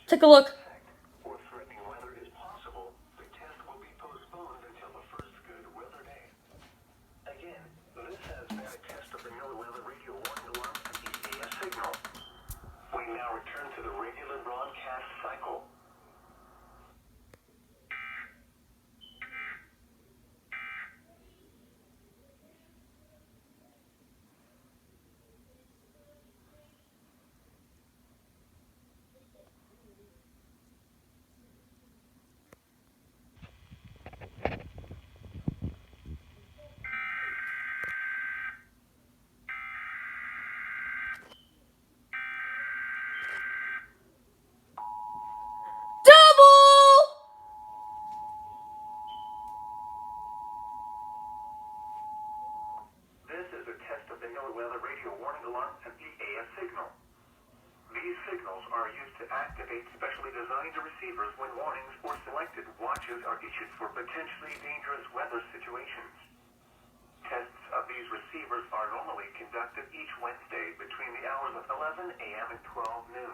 Take a look. Or threatening weather is possible, the test will be postponed until the first good weather day. Again, this has been a test of the NOAA weather radio warning alarm and EAS signal. We now return to the regular broadcast cycle. Double! This is a test of the NOAA weather radio warning alarm and EAS signal. These signals are used to activate specially designed receivers when warnings or selected watches are issued for potentially dangerous weather situations. Tests of these receivers are normally conducted each Wednesday between the hours of 11 a.m. and 12 noon.